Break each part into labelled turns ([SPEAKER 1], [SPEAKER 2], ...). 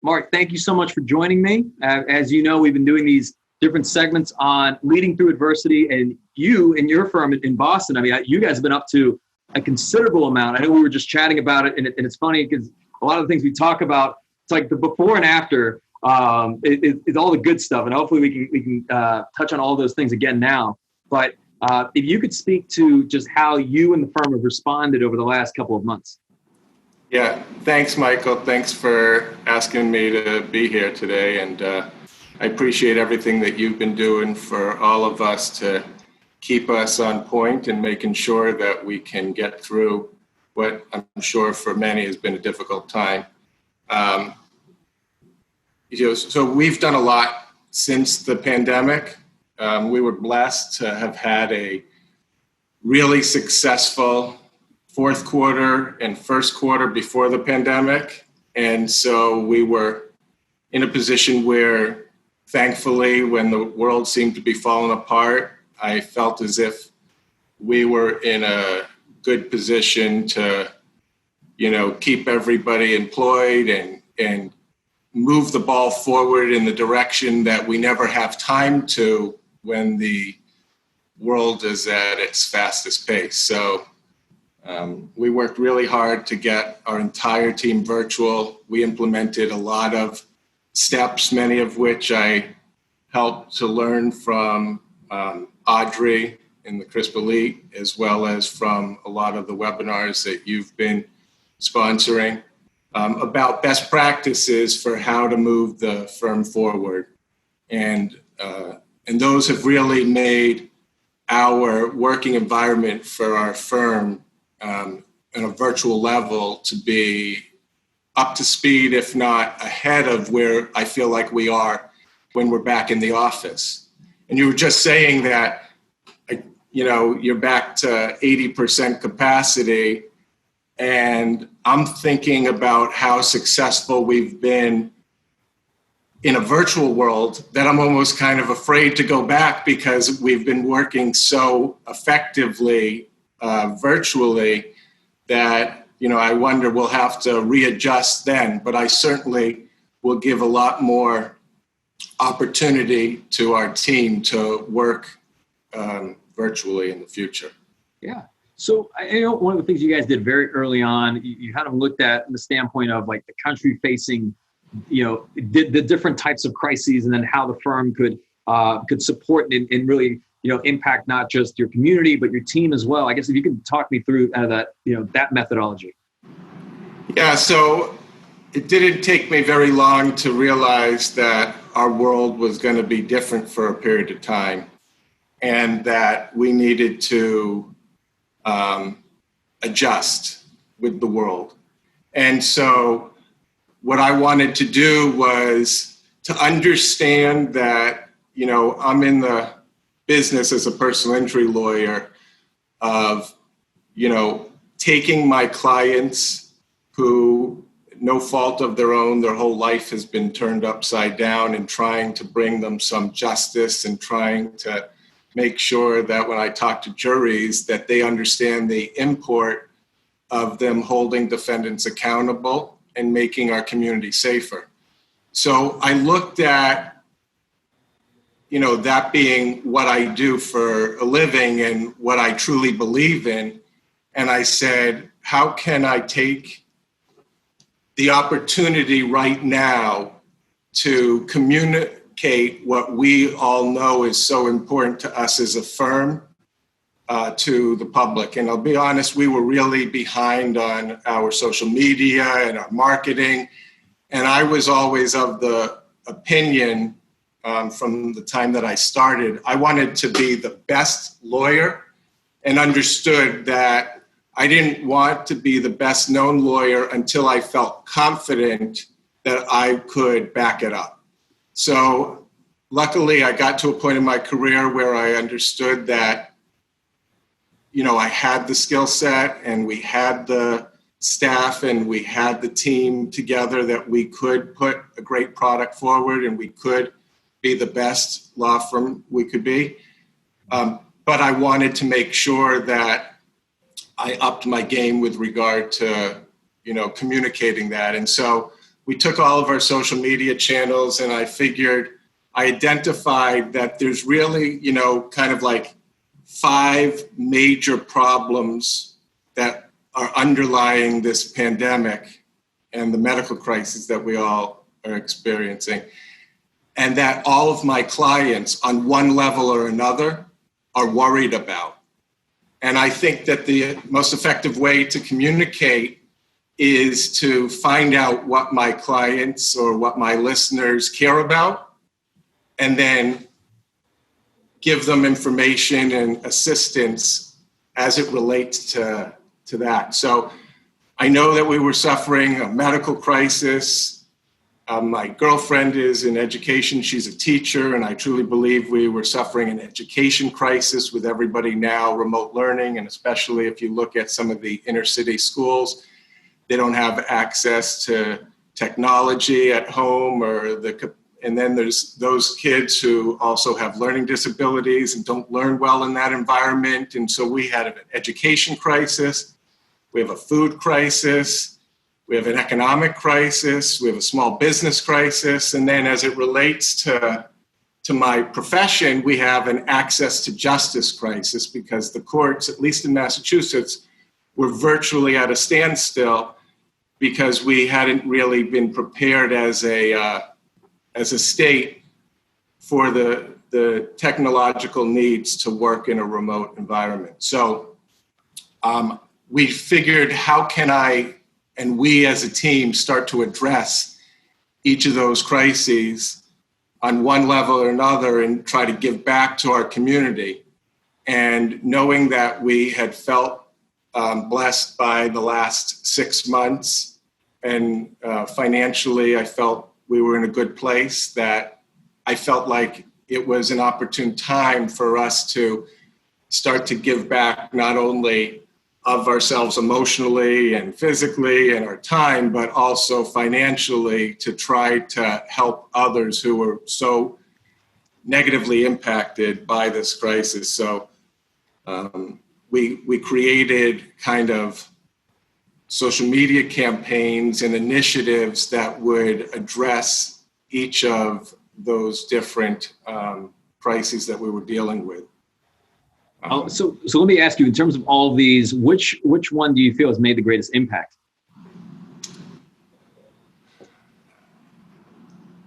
[SPEAKER 1] Marc, thank you so much for joining me. As you know, we've been doing these different segments on leading through adversity, and you and your firm in Boston, I mean, you guys have been up to a considerable amount. I know we were just chatting about it, and it's funny because a lot of the things we talk about, it's like the before and after, it's all the good stuff, and hopefully we can touch on all those things again now. But if you could speak to just how you and the firm have responded over the last couple of months.
[SPEAKER 2] Yeah, thanks, Michael. Thanks for asking me to be here today. And I appreciate everything that you've been doing for all of us to keep us on point and making sure that we can get through what I'm sure for many has been a difficult time. So we've done a lot since the pandemic. We were blessed to have had a really successful fourth quarter and first quarter before the pandemic. And so we were in a position where, thankfully, when the world seemed to be falling apart, I felt as if we were in a good position to, keep everybody employed and move the ball forward in the direction that we never have time to when the world is at its fastest pace. So we worked really hard to get our entire team virtual. We implemented a lot of steps, many of which I helped to learn from Audrey in the Crisp Elite, as well as from a lot of the webinars that you've been sponsoring about best practices for how to move the firm forward. And those have really made our working environment for our firm on a virtual level to be up to speed, if not ahead of where I feel like we are when we're back in the office. And you were just saying that, you're back to 80% capacity. And I'm thinking about how successful we've been in a virtual world that I'm almost kind of afraid to go back because we've been working so effectively virtually that, I wonder we'll have to readjust then. But I certainly will give a lot more opportunity to our team to work virtually in the future.
[SPEAKER 1] Yeah. So I know one of the things you guys did very early on, you kind of looked at the standpoint of like the country facing, the different types of crises, and then how the firm could support and really, impact not just your community, but your team as well. I guess if you could talk me through that, that methodology.
[SPEAKER 2] Yeah. So it didn't take me very long to realize that our world was going to be different for a period of time, and that we needed to adjust with the world. And so what I wanted to do was to understand that, I'm in the business as a personal injury lawyer of, taking my clients who, no fault of their own, their whole life has been turned upside down, and trying to bring them some justice and trying to make sure that when I talk to juries that they understand the import of them holding defendants accountable and making our community safer. So I looked at, that being what I do for a living and what I truly believe in. And I said, how can I take the opportunity right now to communicate what we all know is so important to us as a firm to the public? And I'll be honest, we were really behind on our social media and our marketing. And I was always of the opinion from the time that I started, I wanted to be the best lawyer, and understood that I didn't want to be the best known lawyer until I felt confident that I could back it up. So luckily, I got to a point in my career where I understood that, I had the skill set, and we had the staff, and we had the team together that we could put a great product forward, and we could be the best law firm we could be. But I wanted to make sure that I upped my game with regard to, communicating that. And so we took all of our social media channels, and I identified that there's really, kind of like 5 major problems that are underlying this pandemic and the medical crisis that we all are experiencing. And that all of my clients on one level or another are worried about. And I think that the most effective way to communicate is to find out what my clients or what my listeners care about, and then give them information and assistance as it relates to that. So I know that we were suffering a medical crisis. My girlfriend is in education. She's a teacher, and I truly believe we were suffering an education crisis with everybody now remote learning, and especially if you look at some of the inner city schools, they don't have access to technology at home, and then there's those kids who also have learning disabilities and don't learn well in that environment. And so we had an education crisis, we have a food crisis, we have an economic crisis, we have a small business crisis, and then as it relates to my profession, we have an access to justice crisis, because the courts, at least in Massachusetts, were virtually at a standstill because we hadn't really been prepared as a state for the technological needs to work in a remote environment. So we figured, how can I and we as a team start to address each of those crises on one level or another and try to give back to our community. And knowing that we had felt blessed by the last 6 months, and financially I felt we were in a good place, that I felt like it was an opportune time for us to start to give back, not only of ourselves emotionally and physically and our time, but also financially, to try to help others who were so negatively impacted by this crisis. So we created kind of social media campaigns and initiatives that would address each of those different crises that we were dealing with.
[SPEAKER 1] So let me ask you, in terms of all of these, which one do you feel has made the greatest impact?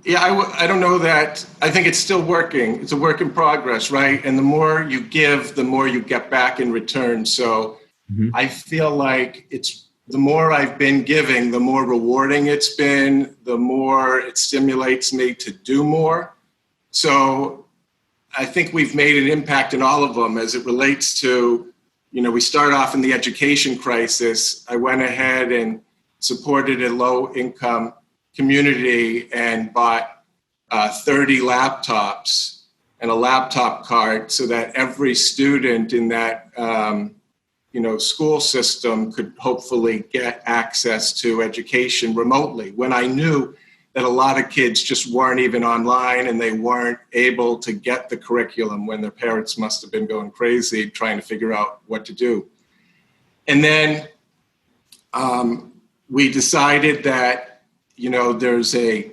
[SPEAKER 2] Yeah, I don't know that. I think it's still working. It's a work in progress, right? And the more you give, the more you get back in return. So I feel like the more I've been giving, the more rewarding it's been, the more it stimulates me to do more. So I think we've made an impact in all of them as it relates to, we start off in the education crisis. I went ahead and supported a low-income community and bought 30 laptops and a laptop card so that every student in that, school system could hopefully get access to education remotely, when I knew that a lot of kids just weren't even online and they weren't able to get the curriculum, when their parents must have been going crazy trying to figure out what to do. And then we decided that, there's a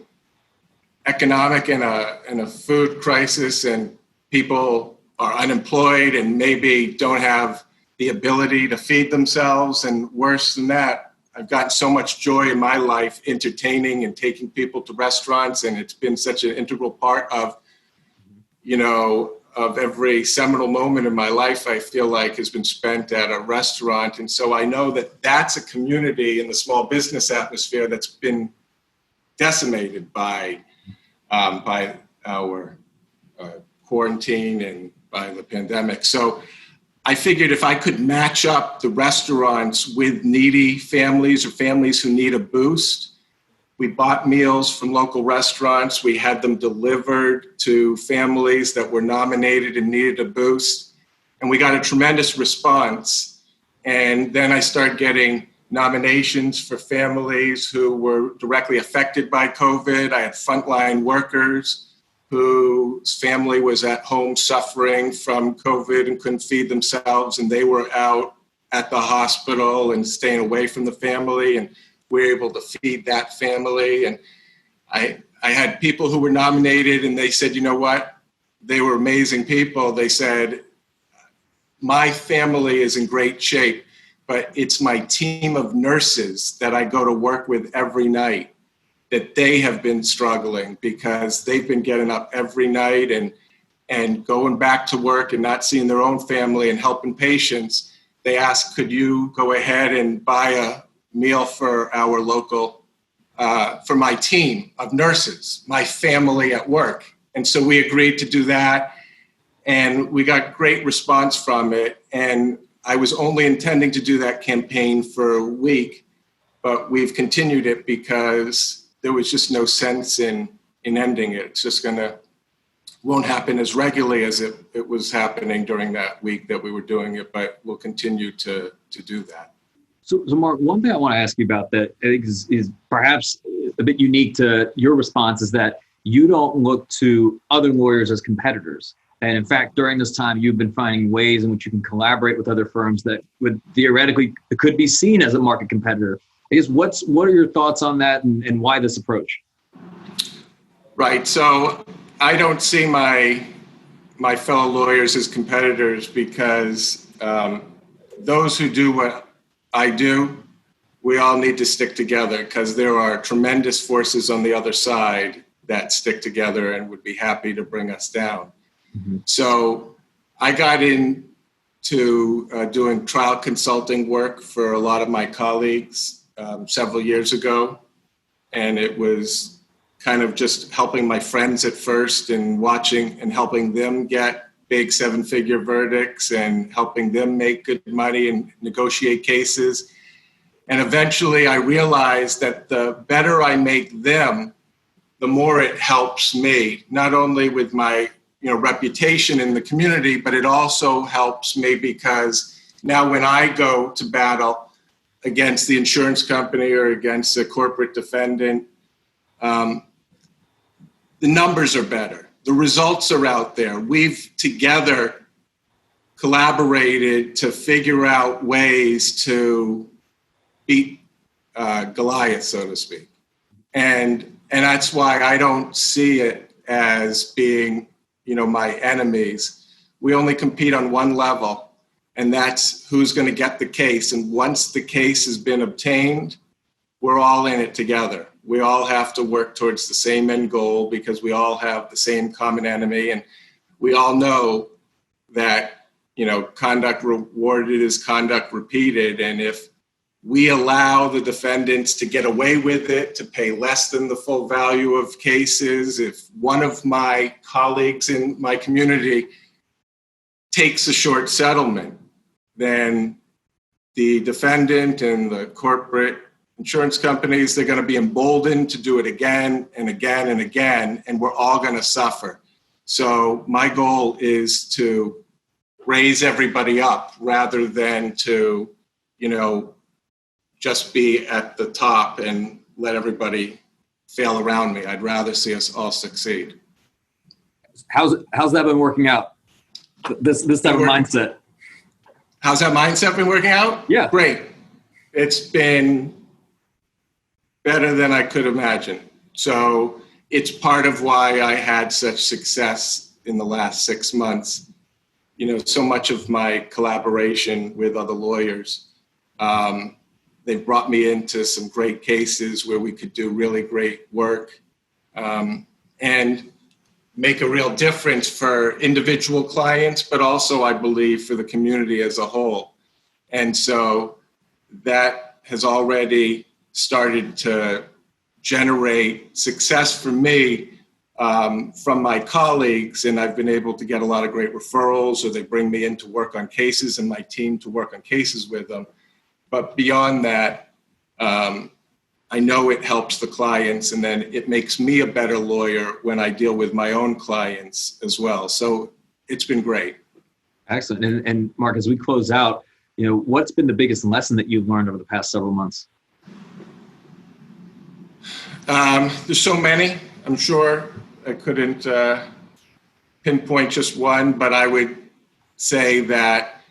[SPEAKER 2] economic and a food crisis, and people are unemployed and maybe don't have the ability to feed themselves. And worse than that, I've gotten so much joy in my life entertaining and taking people to restaurants, and it's been such an integral part of, of every seminal moment in my life, I feel like has been spent at a restaurant. And so I know that that's a community in the small business atmosphere that's been decimated by our quarantine and by the pandemic. So I figured if I could match up the restaurants with needy families or families who need a boost, we bought meals from local restaurants. We had them delivered to families that were nominated and needed a boost. And we got a tremendous response. And then I started getting nominations for families who were directly affected by COVID. I had frontline workers whose family was at home suffering from COVID and couldn't feed themselves, and they were out at the hospital and staying away from the family. And we're able to feed that family. And I had people who were nominated and they said, you know what? They were amazing people. They said, my family is in great shape, but it's my team of nurses that I go to work with every night that they have been struggling because they've been getting up every night and going back to work and not seeing their own family and helping patients. They asked, could you go ahead and buy a meal for our local, for my team of nurses, my family at work? And so we agreed to do that. And we got great response from it. And I was only intending to do that campaign for a week, but we've continued it because there was just no sense in ending it. It's just won't happen as regularly as it was happening during that week that we were doing it, but we'll continue to do that.
[SPEAKER 1] So Marc, one thing I want to ask you about that I think is perhaps a bit unique to your response is that you don't look to other lawyers as competitors. And in fact, during this time, you've been finding ways in which you can collaborate with other firms that would theoretically could be seen as a market competitor. I guess what are your thoughts on that and why this approach?
[SPEAKER 2] Right. So I don't see my fellow lawyers as competitors because those who do what I do, we all need to stick together because there are tremendous forces on the other side that stick together and would be happy to bring us down. Mm-hmm. So I got into doing trial consulting work for a lot of my colleagues several years ago. And it was kind of just helping my friends at first and watching and helping them get big 7-figure verdicts and helping them make good money and negotiate cases. And eventually I realized that the better I make them, the more it helps me, not only with my reputation in the community, but it also helps me because now when I go to battle against the insurance company or against a corporate defendant, the numbers are better. The results are out there. We've together collaborated to figure out ways to beat Goliath, so to speak. And that's why I don't see it as being, my enemies. We only compete on one level, and that's who's going to get the case. And once the case has been obtained, we're all in it together. We all have to work towards the same end goal because we all have the same common enemy. And we all know that, conduct rewarded is conduct repeated. And if we allow the defendants to get away with it, to pay less than the full value of cases, if one of my colleagues in my community takes a short settlement, then the defendant and the corporate insurance companies, they're going to be emboldened to do it again and again and again, and we're all going to suffer. So my goal is to raise everybody up rather than to, just be at the top and let everybody fail around me. I'd rather see us all succeed.
[SPEAKER 1] How's that been working out? This type of mindset.
[SPEAKER 2] How's that mindset been working out?
[SPEAKER 1] Yeah.
[SPEAKER 2] Great. It's been better than I could imagine. So it's part of why I had such success in the last 6 months. So much of my collaboration with other lawyers, they've brought me into some great cases where we could do really great work and make a real difference for individual clients, but also, I believe, for the community as a whole. And so that has already started to generate success for me from my colleagues, and I've been able to get a lot of great referrals, or they bring me in to work on cases and my team to work on cases with them. But beyond that, I know it helps the clients, and then it makes me a better lawyer when I deal with my own clients as well. So it's been great.
[SPEAKER 1] Excellent. And Marc, as we close out, what's been the biggest lesson that you've learned over the past several months?
[SPEAKER 2] There's so many. I'm sure I couldn't pinpoint just one, but I would say that,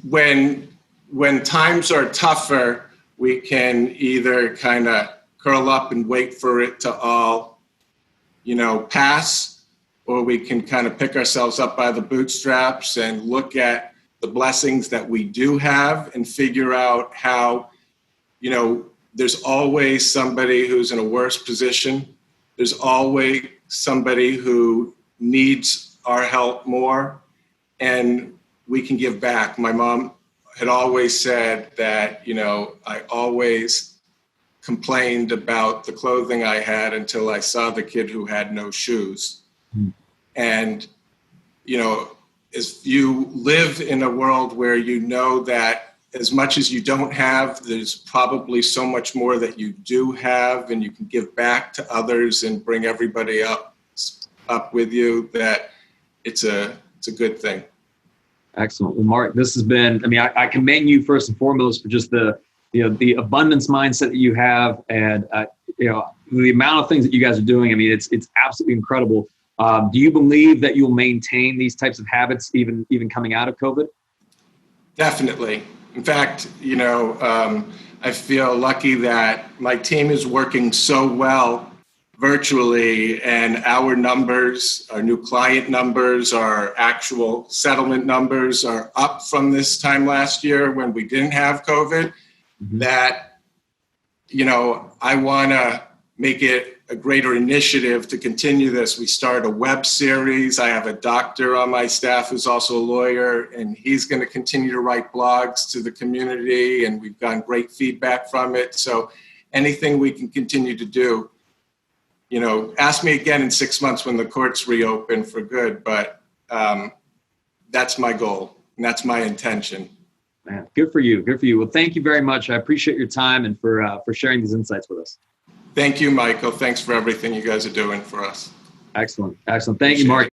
[SPEAKER 2] when times are tougher, we can either kind of curl up and wait for it to all, pass, or we can kind of pick ourselves up by the bootstraps and look at the blessings that we do have and figure out how, there's always somebody who's in a worse position. There's always somebody who needs our help more, and we can give back. My mom had always said that, I always complained about the clothing I had until I saw the kid who had no shoes. Mm. And, as you live in a world where that as much as you don't have, there's probably so much more that you do have, and you can give back to others and bring everybody up with you, that it's a good thing.
[SPEAKER 1] Excellent. Well, Marc, this has been, I commend you first and foremost for just the abundance mindset that you have, and, the amount of things that you guys are doing. It's absolutely incredible. Do you believe that you'll maintain these types of habits even coming out of COVID?
[SPEAKER 2] Definitely. In fact, I feel lucky that my team is working so well virtually, and our numbers, our new client numbers, our actual settlement numbers are up from this time last year when we didn't have COVID. Mm-hmm. That, I want to make it a greater initiative to continue this. We start a web series. I have a doctor on my staff who's also a lawyer, and he's going to continue to write blogs to the community, and we've gotten great feedback from it. So anything we can continue to do, ask me again in 6 months when the courts reopen for good, but that's my goal, and that's my intention.
[SPEAKER 1] Man, good for you. Good for you. Well, thank you very much. I appreciate your time and for sharing these insights with us.
[SPEAKER 2] Thank you, Michael. Thanks for everything you guys are doing for us.
[SPEAKER 1] Excellent. Excellent. Thank you, Marc.